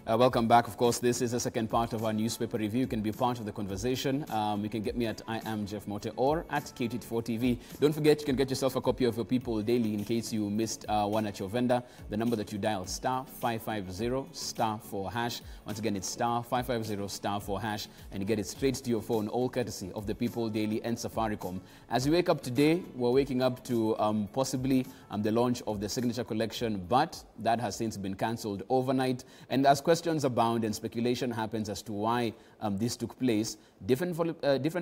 Welcome back. Of course, this is the second part of our newspaper review. You can be part of the conversation. You can get me at I am Jeff Mote or at KT4TV. Don't forget, you can get yourself a copy of your People Daily in case you missed one at your vendor. The number that you dial, *550*4#. Once again, it's *550*4#, and you get it straight to your phone, all courtesy of the People Daily and Safaricom. As we wake up today, we're waking up to possibly the launch of the signature collection, but that has since been cancelled overnight. And as questions abound and speculation happens as to why this took place, different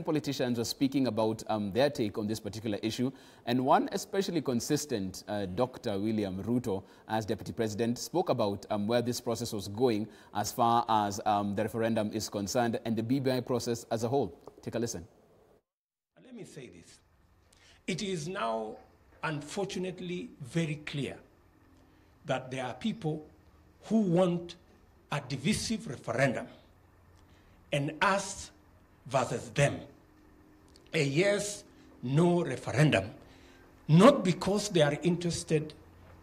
politicians are speaking about their take on this particular issue. And one especially consistent, Dr. William Ruto, as Deputy President, spoke about where this process was going as far as the referendum is concerned and the BBI process as a whole. Take a listen. Let me say this. It is now, unfortunately, very clear that there are people who want a divisive referendum, and us versus them. A yes-no referendum, not because they are interested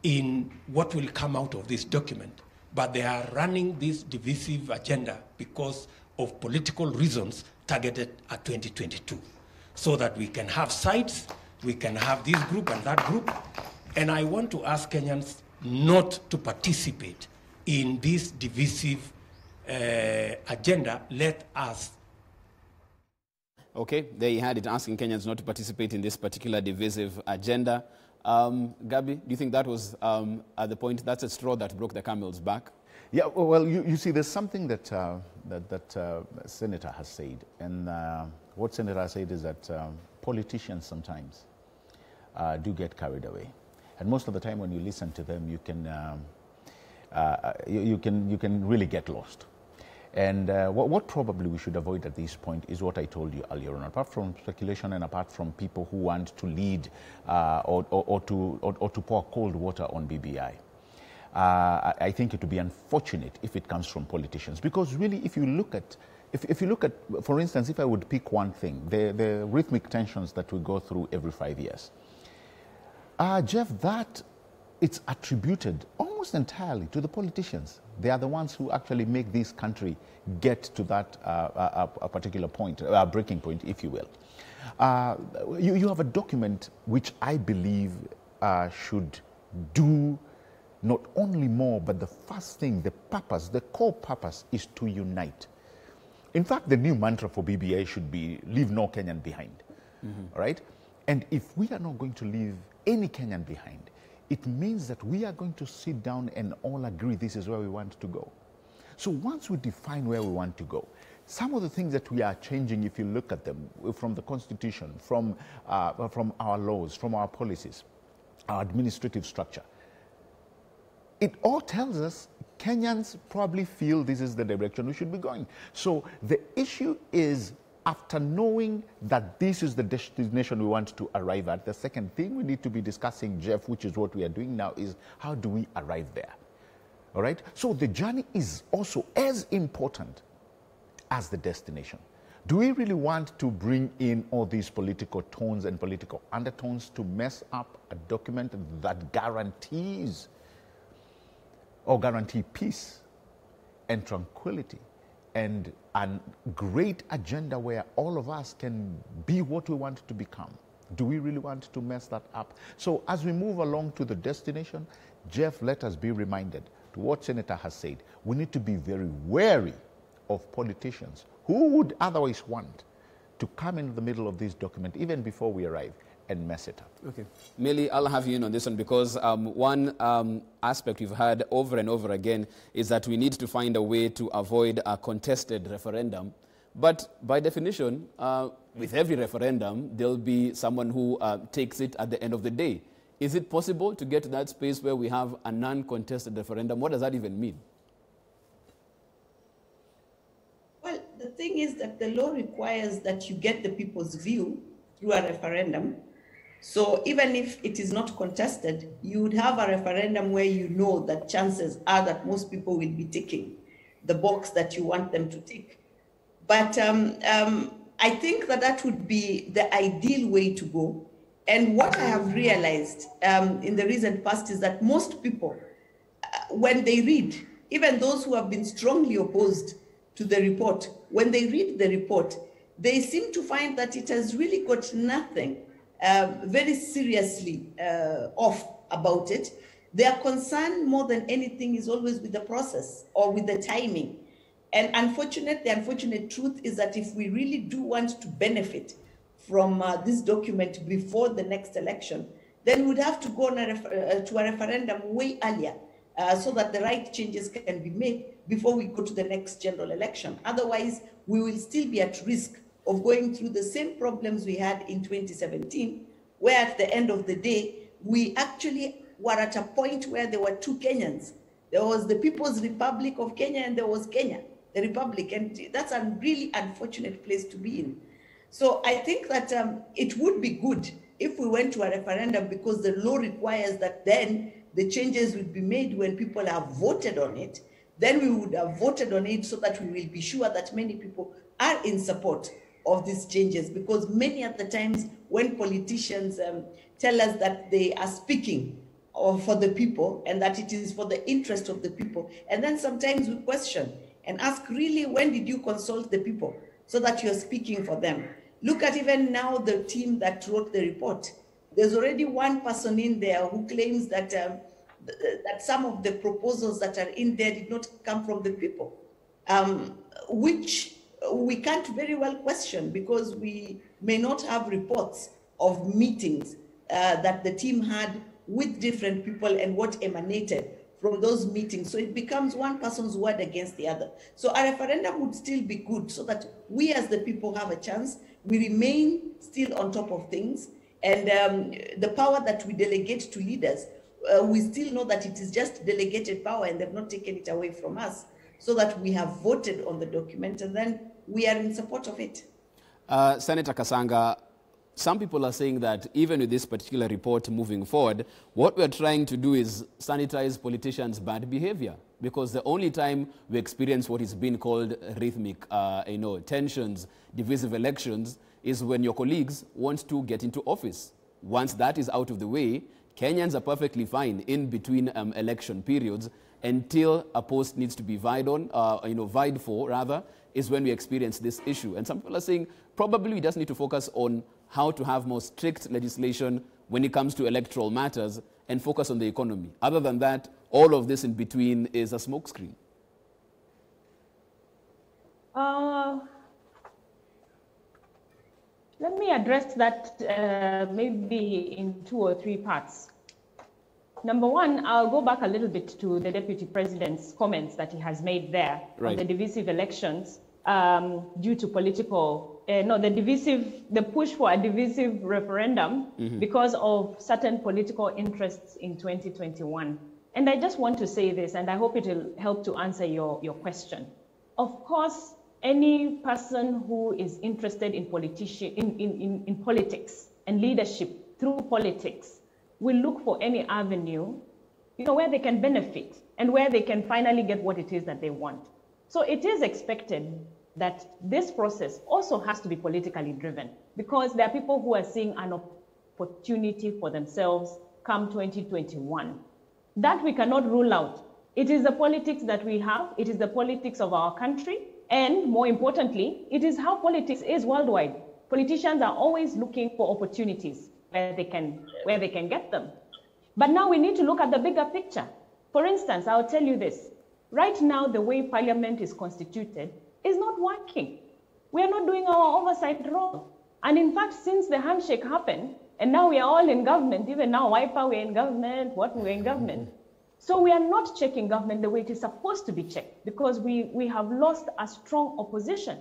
in what will come out of this document, but they are running this divisive agenda because of political reasons targeted at 2022, so that we can have sides, we can have this group and that group. And I want to ask Kenyans not to participate in this divisive agenda. Let us. Okay, there you had it, asking Kenyans not to participate in this particular divisive agenda. Gabi, do you think that was at the point, that's a straw that broke the camel's back? Yeah, well, you see, there's something that Senator has said, and what Senator has said is that politicians sometimes do get carried away, and most of the time when you listen to them, you can really get lost. And what probably we should avoid at this point is what I told you earlier on. Apart from speculation and apart from people who want to lead or to pour cold water on BBI, I think it would be unfortunate if it comes from politicians. Because really, if you look at, for instance, if I would pick one thing, the rhythmic tensions that we go through every 5 years, Jeff, that it's attributed almost entirely to the politicians. They are the ones who actually make this country get to that a particular point, breaking point, if you will. You have a document which I believe should do not only more, but the first thing, the purpose, the core purpose is to unite. In fact, the new mantra for BBI should be, leave no Kenyan behind, right? And if we are not going to leave any Kenyan behind, it means that we are going to sit down and all agree this is where we want to go. So once we define where we want to go, some of the things that we are changing, if you look at them, from the Constitution, from our laws, from our policies, our administrative structure, it all tells us Kenyans probably feel this is the direction we should be going. So the issue is, after knowing that this is the destination we want to arrive at, the second thing we need to be discussing, Jeff, which is what we are doing now, is how do we arrive there? All right? So the journey is also as important as the destination. Do we really want to bring in all these political tones and political undertones to mess up a document that guarantees or guarantee peace and tranquility and a great agenda where all of us can be what we want to become? Do we really want to mess that up? So as we move along to the destination, Jeff, let us be reminded to what Senator has said. We need to be very wary of politicians who would otherwise want to come into the middle of this document even before we arrive and mess it up. Okay. Millie, I'll have you in on this one because one aspect we've heard over and over again is that we need to find a way to avoid a contested referendum. But by definition, with every referendum, there'll be someone who takes it at the end of the day. Is it possible to get to that space where we have a non-contested referendum? What does that even mean? Well, the thing is that the law requires that you get the people's view through a referendum. So even if it is not contested, you would have a referendum where you know that chances are that most people will be ticking the box that you want them to tick. But I think that that would be the ideal way to go. And what I have realized in the recent past is that most people, when they read even those who have been strongly opposed to the report, when they read the report, they seem to find that it has really got nothing very seriously off about it. Their concern more than anything is always with the process or with the timing. And the unfortunate truth is that if we really do want to benefit from this document before the next election, then we'd have to go on to a referendum way earlier so that the right changes can be made before we go to the next general election. Otherwise, we will still be at risk of going through the same problems we had in 2017, where at the end of the day, we actually were at a point where there were two Kenyans. There was the People's Republic of Kenya and there was Kenya, the Republic. And that's a really unfortunate place to be in. So I think that it would be good if we went to a referendum, because the law requires that then the changes would be made when people have voted on it. Then we would have voted on it so that we will be sure that many people are in support of these changes, because many of the times when politicians tell us that they are speaking for the people and that it is for the interest of the people, and then sometimes we question and ask, really, when did you consult the people so that you're speaking for them? Look at even now the team that wrote the report. There's already one person in there who claims that that some of the proposals that are in there did not come from the people, which we can't very well question, because we may not have reports of meetings that the team had with different people and what emanated from those meetings. So it becomes one person's word against the other. So a referendum would still be good, so that we as the people have a chance. We remain still on top of things. And the power that we delegate to leaders, we still know that it is just delegated power and they've not taken it away from us, so that we have voted on the document and then we are in support of it. Senator Kasanga, some people are saying that even with this particular report moving forward, what we're trying to do is sanitize politicians' bad behavior, because the only time we experience what is being called rhythmic tensions, divisive elections, is when your colleagues want to get into office. Once that is out of the way, Kenyans are perfectly fine in between election periods until a post needs to be vied for, is when we experience this issue. And some people are saying probably we just need to focus on how to have more strict legislation when it comes to electoral matters and focus on the economy. Other than that, all of this in between is a smokescreen. Let me address that maybe in 2 or 3 parts. Number one, I'll go back a little bit to the Deputy President's comments that he has made there on the divisive elections due to political, the push for a divisive referendum because of certain political interests in 2021. And I just want to say this, and I hope it will help to answer your question. Of course, any person who is interested in politics and leadership through politics will look for any avenue, where they can benefit and where they can finally get what it is that they want. So it is expected that this process also has to be politically driven, because there are people who are seeing an opportunity for themselves come 2021. That we cannot rule out. It is the politics that we have, it is the politics of our country, and more importantly, it is how politics is worldwide. Politicians are always looking for opportunities where they can get them. But now we need to look at the bigger picture. For instance, I'll tell you this. Right now, the way Parliament is constituted is not working. We are not doing our oversight role. And in fact, since the handshake happened, and now we are all in government, even now, Wiper, we're in government, we're in government. So we are not checking government the way it is supposed to be checked, because we have lost a strong opposition.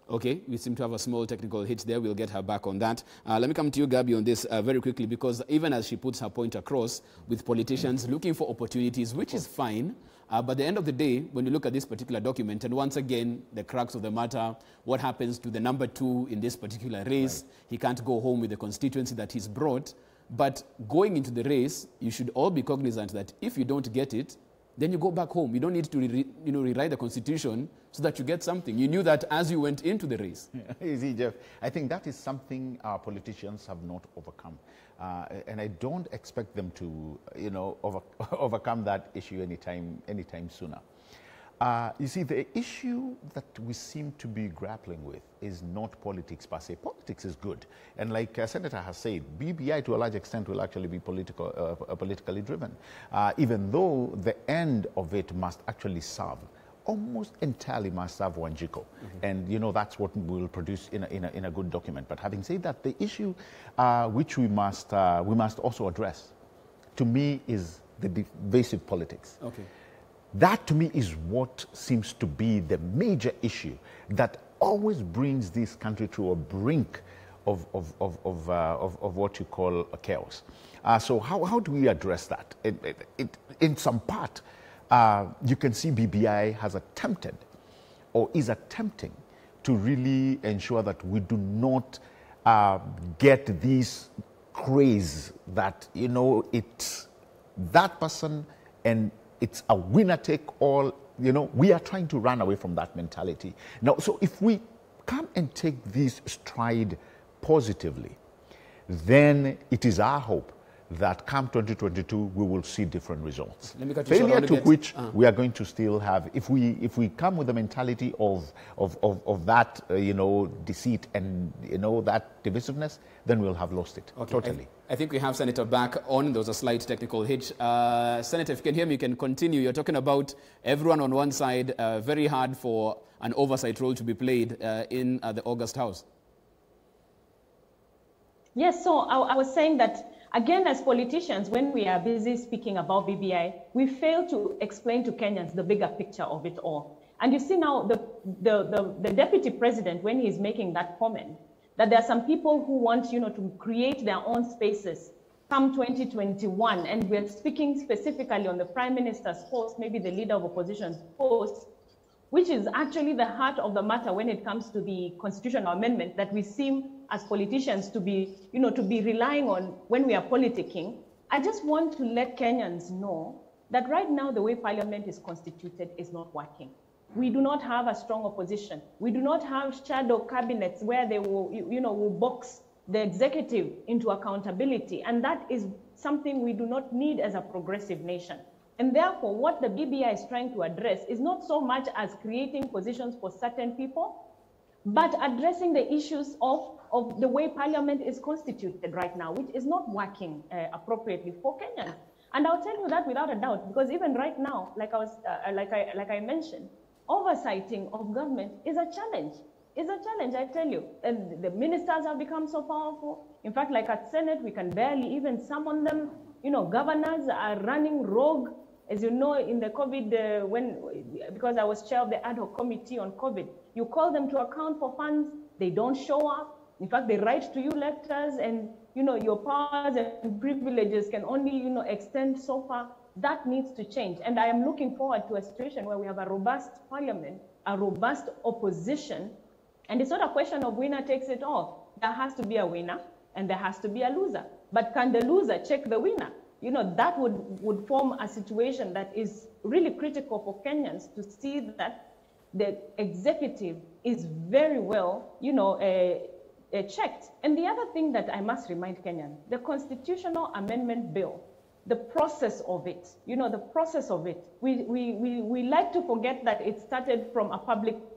Okay, we seem to have a small technical hitch there. We'll get her back on that. Let me come to you, Gabby, on this very quickly, because even as she puts her point across with politicians looking for opportunities, which is fine, but at the end of the day, when you look at this particular document, and once again, the crux of the matter, what happens to the number 2 in this particular race? Right. He can't go home with the constituency that he's brought. But going into the race, you should all be cognizant that if you don't get it, then you go back home. You don't need to rewrite the constitution so that you get something. You knew that as you went into the race. You see, Jeff, I think that is something our politicians have not overcome. And I don't expect them to, overcome that issue anytime sooner. You see, the issue that we seem to be grappling with is not politics per se. Politics is good. And like Senator has said, BBI to a large extent will actually be politically driven, even though the end of it must actually serve, almost entirely must serve Wanjiko. And, that's what we'll produce in a good document. But having said that, the issue which we must also address, to me, is the divisive politics. Okay. That, to me, is what seems to be the major issue that always brings this country to a brink of what you call a chaos. So how do we address that? In some part, you can see BBI has attempted or is attempting to really ensure that we do not get this craze that, it's that person and it's a winner-take-all. We are trying to run away from that mentality. Now, so if we come and take this stride positively, then it is our hope that come 2022 we will see different results. Failure to which we are going to still have, if we come with the mentality of that deceit and that divisiveness, then we'll have lost it totally. I think we have Senator back on. There was a slight technical hitch. Senator, if you can hear me, you can continue. You're talking about everyone on one side, very hard for an oversight role to be played in the August House. Yes, so I was saying that, again, as politicians, when we are busy speaking about BBI, we fail to explain to Kenyans the bigger picture of it all. And you see now the deputy president, when he's making that comment, that there are some people who want, to create their own spaces come 2021. And we're speaking specifically on the prime minister's post, maybe the leader of opposition's post, which is actually the heart of the matter when it comes to the constitutional amendment that we seem as politicians to be, to be relying on when we are politicking. I just want to let Kenyans know that right now the way parliament is constituted is not working. We do not have a strong opposition. We do not have shadow cabinets where they will, will box the executive into accountability. And that is something we do not need as a progressive nation. And therefore, what the BBI is trying to address is not so much as creating positions for certain people, but addressing the issues of the way parliament is constituted right now, which is not working appropriately for Kenyans. And I'll tell you that without a doubt, because even right now, like I mentioned, oversighting of government is a challenge. It's a challenge, I tell you. And the ministers have become so powerful. In fact, like at Senate, we can barely even summon them. Governors are running rogue. As you know, in the COVID, because I was chair of the ad hoc committee on COVID, you call them to account for funds, they don't show up. In fact, they write to you letters, and your powers and privileges can only extend so far. That needs to change. And I am looking forward to a situation where we have a robust parliament, a robust opposition, and it's not a question of winner takes it all. There has to be a winner and there has to be a loser. But can the loser check the winner? That would form a situation that is really critical for Kenyans to see that the executive is very well, checked. And the other thing that I must remind Kenyans, the constitutional amendment bill, the process of it, we like to forget that it started from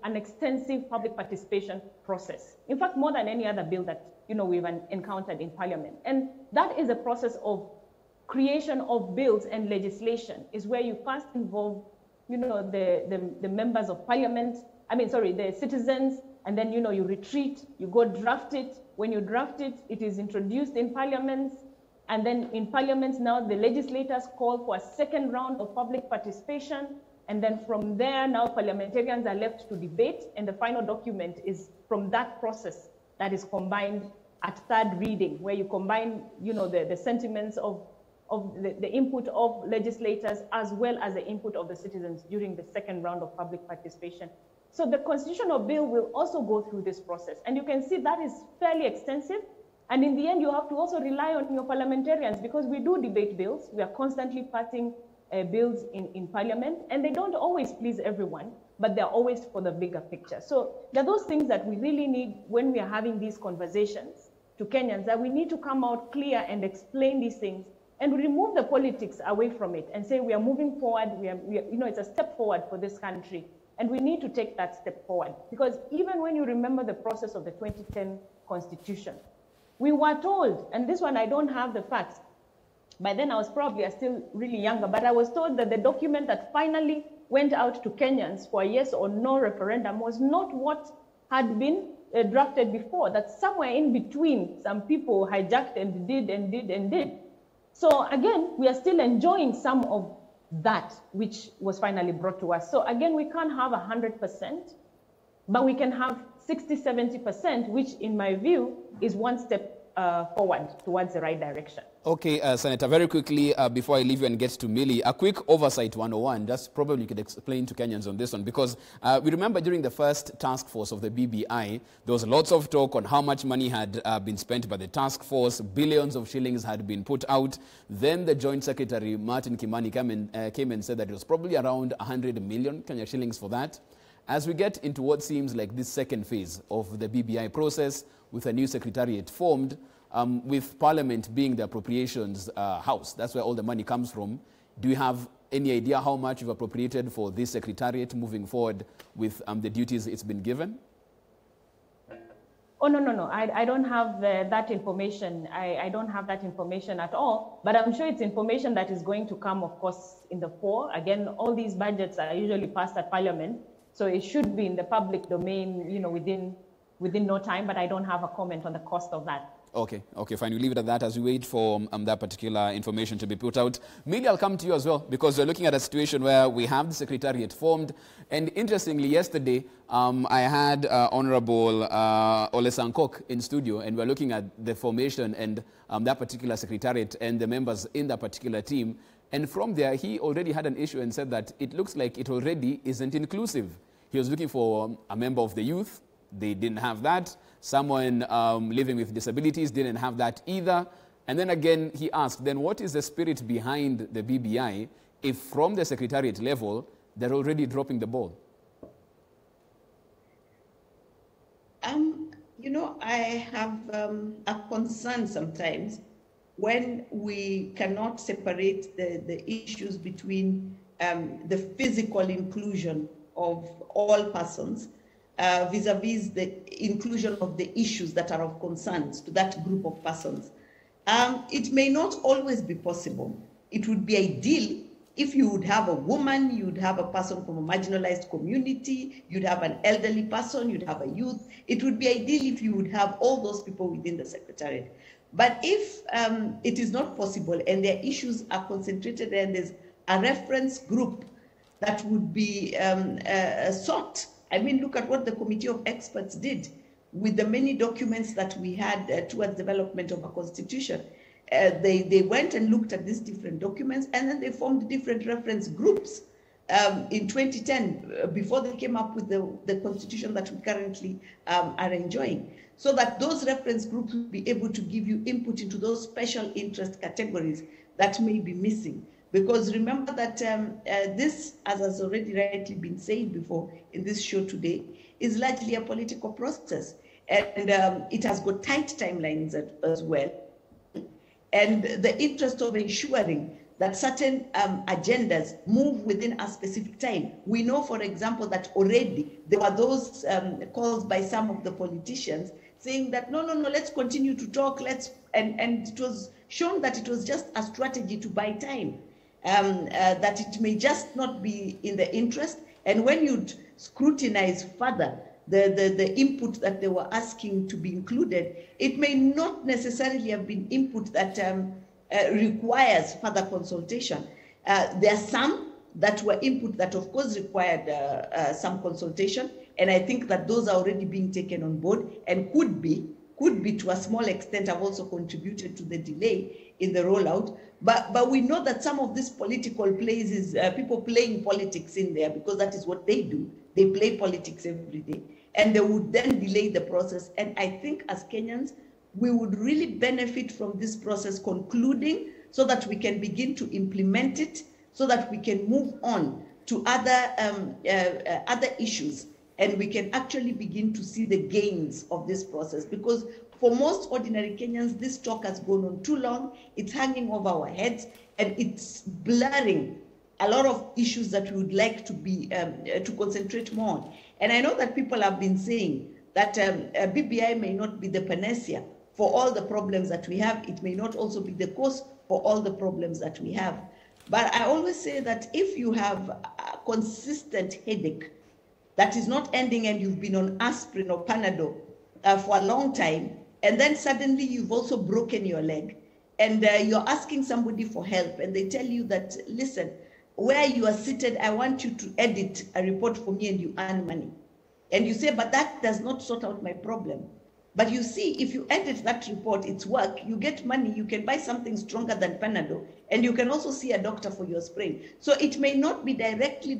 an extensive public participation process. In fact, more than any other bill that, we've encountered in parliament. And that is a process of creation of bills and legislation, is where you first involve, the members of parliament, the citizens, and then, you retreat, you go draft it. When you draft it, it is introduced in parliaments. And then in parliaments now, the legislators call for a second round of public participation. And then from there, now parliamentarians are left to debate. And the final document is from that process that is combined at third reading, where you combine, the sentiments of the input of legislators as well as the input of the citizens during the second round of public participation. So the constitutional bill will also go through this process. And you can see that is fairly extensive. And in the end, you have to also rely on your parliamentarians, because we do debate bills. We are constantly passing, bills in Parliament, and they don't always please everyone, but they're always for the bigger picture. So there are those things that we really need when we are having these conversations to Kenyans, that we need to come out clear and explain these things and remove the politics away from it and say we are moving forward, it's a step forward for this country, and we need to take that step forward. Because even when you remember the process of the 2010 Constitution, we were told, and this one I don't have the facts, by then I was probably still really younger, but I was told that the document that finally went out to Kenyans for a yes or no referendum was not what had been drafted before, that somewhere in between, some people hijacked and did. So again, we are still enjoying some of that which was finally brought to us. So again, we can't have 100%, but we can have 60, 70%, which in my view is one step forward towards the right direction. Okay, Senator, very quickly, before I leave you and get to Millie, a quick Oversight 101, just probably you could explain to Kenyans on this one, because we remember during the first task force of the BBI, there was lots of talk on how much money had been spent by the task force, billions of shillings had been put out. Then the Joint Secretary, Martin Kimani, came and said that it was probably around 100 million Kenya shillings for that. As we get into what seems like this second phase of the BBI process, with a new secretariat formed, with Parliament being the appropriations house, that's where all the money comes from, do you have any idea how much you've appropriated for this secretariat moving forward with the duties it's been given? Oh, no. I don't have that information. I don't have that information at all, but I'm sure it's information that is going to come, of course, in the fore. Again, all these budgets are usually passed at Parliament, so it should be in the public domain, within no time, but I don't have a comment on the cost of that. Okay, fine. We'll leave it at that as we wait for that particular information to be put out. Millie, I'll come to you as well, because we're looking at a situation where we have the secretariat formed. And interestingly, yesterday, I had Honorable Ole Sankok in studio, and we're looking at the formation and that particular secretariat and the members in that particular team. And from there, he already had an issue and said that it looks like it already isn't inclusive. He was looking for a member of the youth. They didn't have that. Someone living with disabilities didn't have that either. And then again, he asked, then what is the spirit behind the BBI if from the secretariat level, they're already dropping the ball? I have a concern sometimes when we cannot separate the issues between the physical inclusion of all persons vis-a-vis the inclusion of the issues that are of concern to that group of persons. It may not always be possible. It would be ideal if you would have a woman, you'd have a person from a marginalized community, you'd have an elderly person, you'd have a youth. It would be ideal if you would have all those people within the secretariat. But if it is not possible and their issues are concentrated and there's a reference group that would be sought. I mean, look at what the Committee of Experts did with the many documents that we had towards development of a constitution. They went and looked at these different documents, and then they formed different reference groups in 2010 before they came up with the constitution that we currently are enjoying, so that those reference groups will be able to give you input into those special interest categories that may be missing. Because remember that this, as has already rightly been said before in this show today, is largely a political process. And it has got tight timelines as well. And the interest of ensuring that certain agendas move within a specific time. We know, for example, that already there were those calls by some of the politicians saying that, no, let's continue to talk, and it was shown that it was just a strategy to buy time. That it may just not be in the interest. And when you scrutinize further the input that they were asking to be included, it may not necessarily have been input that requires further consultation. There are some that were input that of course required some consultation, and I think that those are already being taken on board and could be to a small extent have also contributed to the delay in the rollout. But we know that some of these political plays is people playing politics in there, because that is what they do. They play politics every day, and they would then delay the process. And I think as Kenyans, we would really benefit from this process concluding so that we can begin to implement it, so that we can move on to other issues, and we can actually begin to see the gains of this process. Because for most ordinary Kenyans, this talk has gone on too long, it's hanging over our heads, and it's blurring a lot of issues that we would like to be to concentrate more on. And I know that people have been saying that BBI may not be the panacea for all the problems that we have. It may not also be the cause for all the problems that we have. But I always say that if you have a consistent headache that is not ending, and you've been on aspirin or Panadol for a long time, and then suddenly you've also broken your leg, and you're asking somebody for help, and they tell you that, listen, where you are seated, I want you to edit a report for me and you earn money. And you say, but that does not sort out my problem. But you see, if you edit that report, it's work, you get money, you can buy something stronger than Panadol, and you can also see a doctor for your sprain. So it may not be directly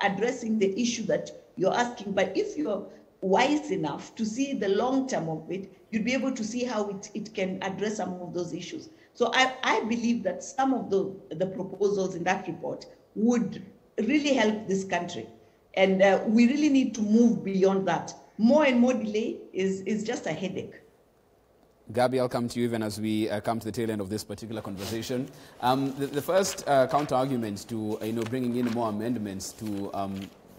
addressing the issue that you're asking, but if you're wise enough to see the long term of it, you'd be able to see how it can address some of those issues. So I believe that some of the proposals in that report would really help this country. And we really need to move beyond that. More and more delay is just a headache. Gabby, I'll come to you even as we come to the tail end of this particular conversation. The first counter-argument to bringing in more amendments to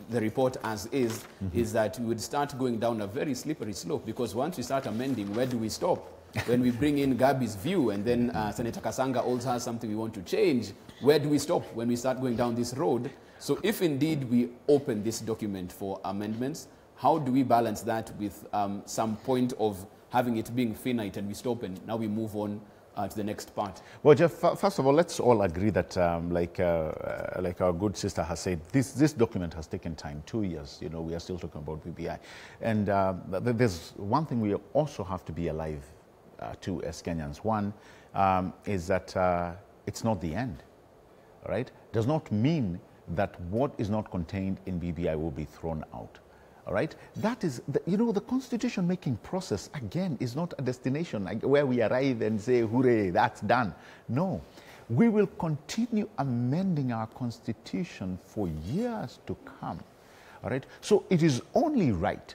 the report as is that we would start going down a very slippery slope, because once we start amending, where do we stop? When we bring in Gabby's view, and then Senator Kasanga also has something we want to change, where do we stop when we start going down this road? So if indeed we open this document for amendments, how do we balance that with some point of having it being finite, and we stop and now we move on to the next part? Well, Jeff, first of all, let's all agree that, like our good sister has said, this document has taken time, 2 years. We are still talking about BBI. And there's one thing we also have to be alive to as Kenyans. One is that it's not the end, all right? Does not mean that what is not contained in BBI will be thrown out. All right, that is, the constitution-making process, again, is not a destination where we arrive and say, hooray, that's done. No, we will continue amending our constitution for years to come. All right, so it is only right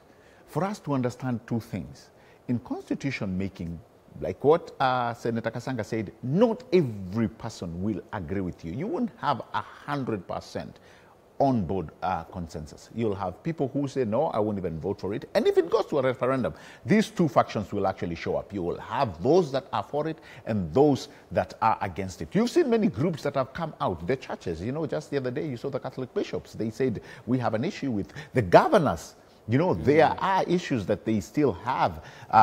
for us to understand two things. In constitution-making, like what Senator Kasanga said, not every person will agree with you. You won't have 100% on board consensus. You'll have people who say, no, I won't even vote for it. And if it goes to a referendum, these two factions will actually show up. You will have those that are for it and those that are against it. You've seen many groups that have come out, the churches. Just the other day, you saw the Catholic bishops. They said, we have an issue with the governors. There are issues that they still have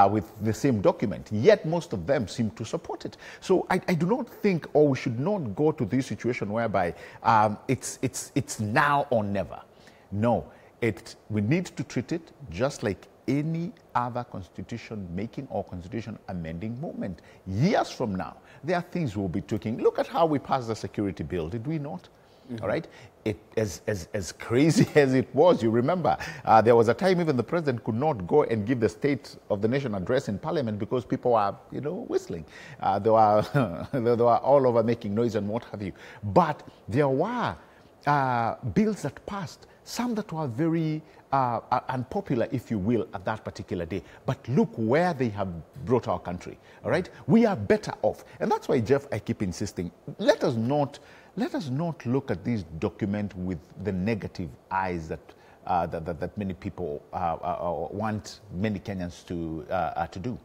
with the same document, yet most of them seem to support it. So I do not think, or we should not go to this situation whereby it's now or never. No, we need to treat it just like any other constitution making or constitution amending movement. Years from now, there are things we'll be tweaking. Look at how we passed the security bill, did we not? All right, as crazy as it was, you remember, there was a time even the president could not go and give the State of the Nation address in Parliament because people were, whistling. They were all over making noise and what have you. But there were bills that passed, some that were very unpopular, if you will, at that particular day. But look where they have brought our country. All right, we are better off, and that's why, Jeff, I keep insisting. Let us not look at this document with the negative eyes that many people want many Kenyans to do.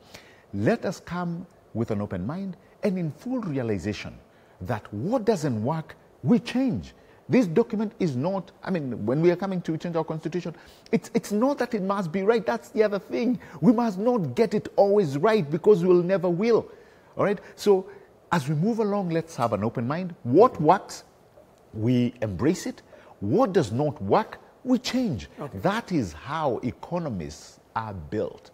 Let us come with an open mind and in full realization that what doesn't work, we change. This document is not, when we are coming to change our constitution, it's not that it must be right. That's the other thing. We must not get it always right because we will never will. All right? So as we move along, let's have an open mind. What works, we embrace it. What does not work, we change. Okay. That is how economies are built.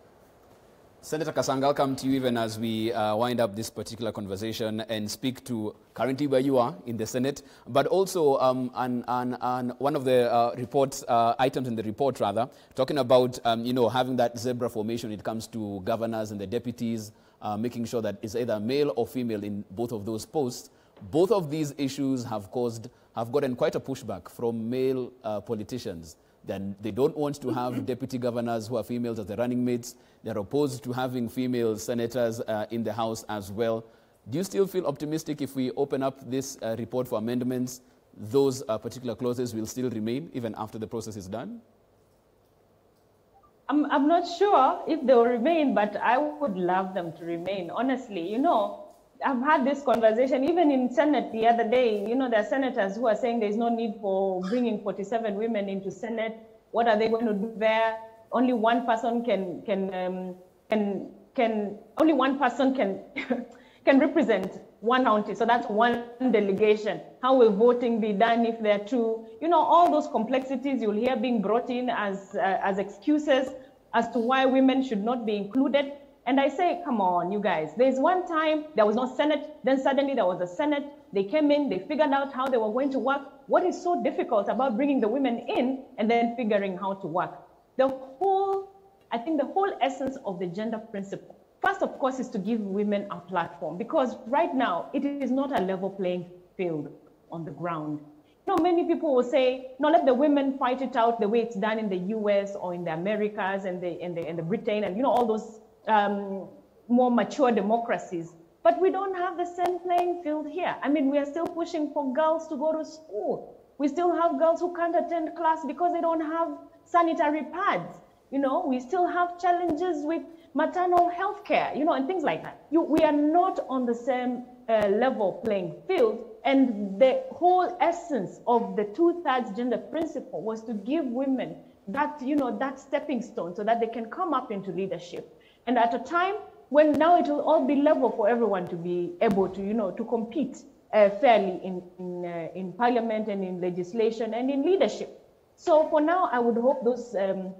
Senator Kasanga, I'll come to you even as we wind up this particular conversation and speak to currently where you are in the Senate, but also on one of the items in the report, rather, talking about, having that zebra formation when it comes to governors and the deputies, making sure that it's either male or female in both of those posts. both of these issues have gotten quite a pushback from male politicians. Then they don't want to have deputy governors who are females as the running mates. They're opposed to having female senators in the House as well. Do you still feel optimistic if we open up this report for amendments, those particular clauses will still remain even after the process is done? I'm not sure if they will remain, but I would love them to remain, honestly. You know, I've had this conversation even in Senate the other day. You know, there are senators who are saying there's no need for bringing 47 women into Senate. What are they going to do there? Only one person can represent one county. So that's one delegation. How will voting be done if there are two? You know, all those complexities you'll hear being brought in as excuses as to why women should not be included. And I say, come on, you guys. There's one time there was no Senate, then suddenly there was a Senate. They came in, they figured out how they were going to work. What is so difficult about bringing the women in and then figuring how to work? I think the whole essence of the gender principle, first, of course, is to give women a platform, because right now it is not a level playing field on the ground. You know, many people will say, no, let the women fight it out the way it's done in the US or in the Americas and the Britain and, you know, all those more mature democracies. But we don't have the same playing field here. I mean, we are still pushing for girls to go to school. We still have girls who can't attend class because they don't have sanitary pads. You know, we still have challenges with maternal health care, you know, and things like that. We are not on the same level playing field. And the whole essence of the 2/3 gender principle was to give women that, you know, that stepping stone so that they can come up into leadership. And at a time when now it will all be level for everyone to be able to, you know, to compete fairly in parliament and in legislation and in leadership. So for now, I would hope those I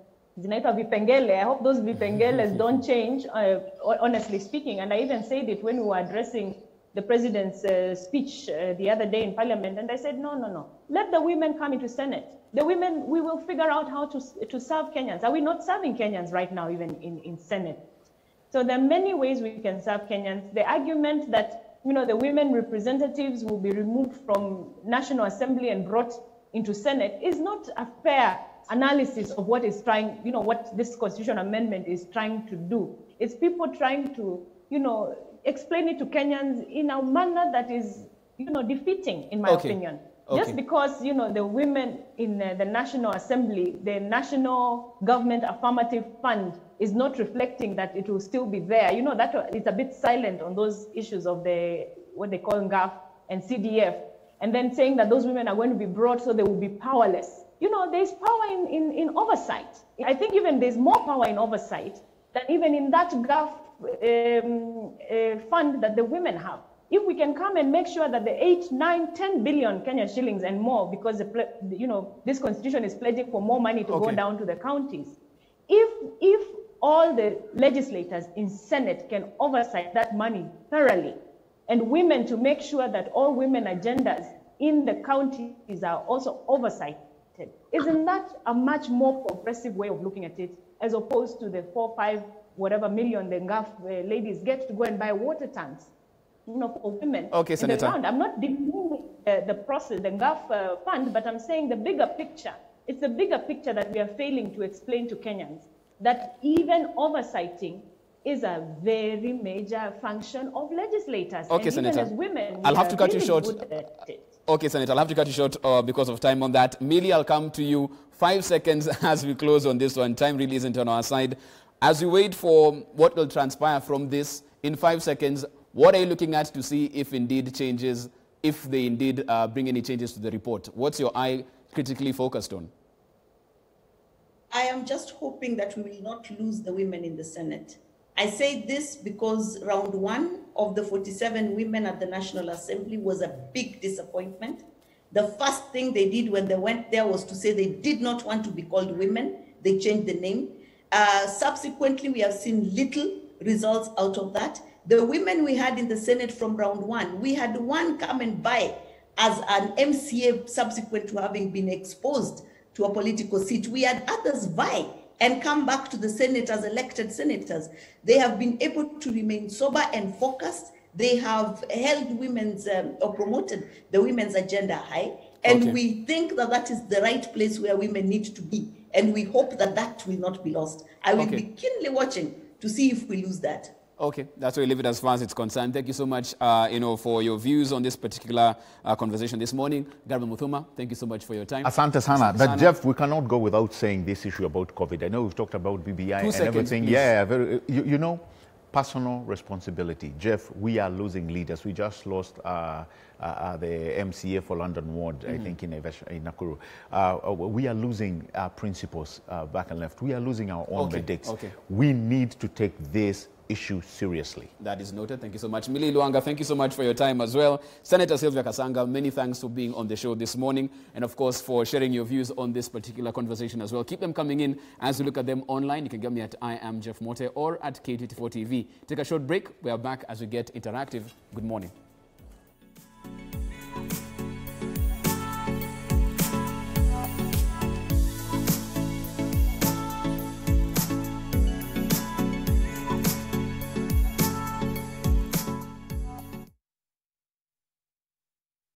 hope those vipengeles don't change, honestly speaking. And I even said it when we were addressing the president's speech the other day in parliament. And I said, no. Let the women come into Senate. The women, we will figure out how to serve Kenyans. Are we not serving Kenyans right now, even in Senate? So there are many ways we can serve Kenyans. The argument that, you know, the women representatives will be removed from National Assembly and brought into Senate is not a fair analysis of what is trying, you know, what this constitutional amendment is trying to do. It's people trying to, you know, explain it to Kenyans in a manner that is, you know, defeating, in my opinion. Just because, you know, the women in the National Assembly, the National Government Affirmative Fund is not reflecting that it will still be there. You know, that it's a bit silent on those issues of the, what they call NGAF and CDF, and then saying that those women are going to be brought so they will be powerless. You know, there's power in oversight. I think even there's more power in oversight than even in that GAF fund that the women have. If we can come and make sure that the 8, 9, 10 billion Kenyan shillings and more, because you know, this constitution is pledging for more money to go down to the counties. If all the legislators in Senate can oversight that money thoroughly, and women to make sure that all women agendas in the counties are also oversight, isn't that a much more progressive way of looking at it, as opposed to the 4, 5, whatever million the NGAF ladies get to go and buy water tanks, you know, for women in the ground? I'm not demeaning the process, the NGAF fund, but I'm saying the bigger picture. It's the bigger picture that we are failing to explain to Kenyans, that even oversighting is a very major function of legislators. Okay, and Senator. Even as women, I'll have to cut you short. Okay, Senator, I'll have to cut you short because of time on that. Millie, I'll come to you. 5 seconds as we close on this one. Time really isn't on our side. As we wait for what will transpire from this, in 5 seconds, what are you looking at to see if indeed changes, if they indeed bring any changes to the report? What's your eye critically focused on? I am just hoping that we will not lose the women in the Senate. I say this because round 1 of the 47 women at the National Assembly was a big disappointment. The first thing they did when they went there was to say they did not want to be called women. They changed the name. Subsequently, we have seen little results out of that. The women we had in the Senate from round 1, we had one come and buy as an MCA subsequent to having been exposed to a political seat. We had others vie and come back to the Senate as elected senators. They have been able to remain sober and focused. They have held women's or promoted the women's agenda high. And we think that that is the right place where women need to be. And we hope that that will not be lost. I will be keenly watching to see if we lose that. Okay, that's where we leave it as far as it's concerned. Thank you so much, for your views on this particular conversation this morning. Garba Muthuma, thank you so much for your time. Asante sana. But Jeff, we cannot go without saying this issue about COVID. I know we've talked about BBI and everything. Please. Yeah, you know, personal responsibility. Jeff, we are losing leaders. We just lost the MCA for London Ward, I think, in Nakuru. We are losing our principals back and left. We are losing our own medics. We need to take this issue seriously. That is noted. Thank you so much. Millie Luanga, thank you so much for your time as well. Senator Sylvia Kasanga, many thanks for being on the show this morning and, of course, for sharing your views on this particular conversation as well. Keep them coming in as you look at them online. You can get me at I am Jeff Mote or at K24 TV. Take a short break. We are back as we get interactive. Good morning.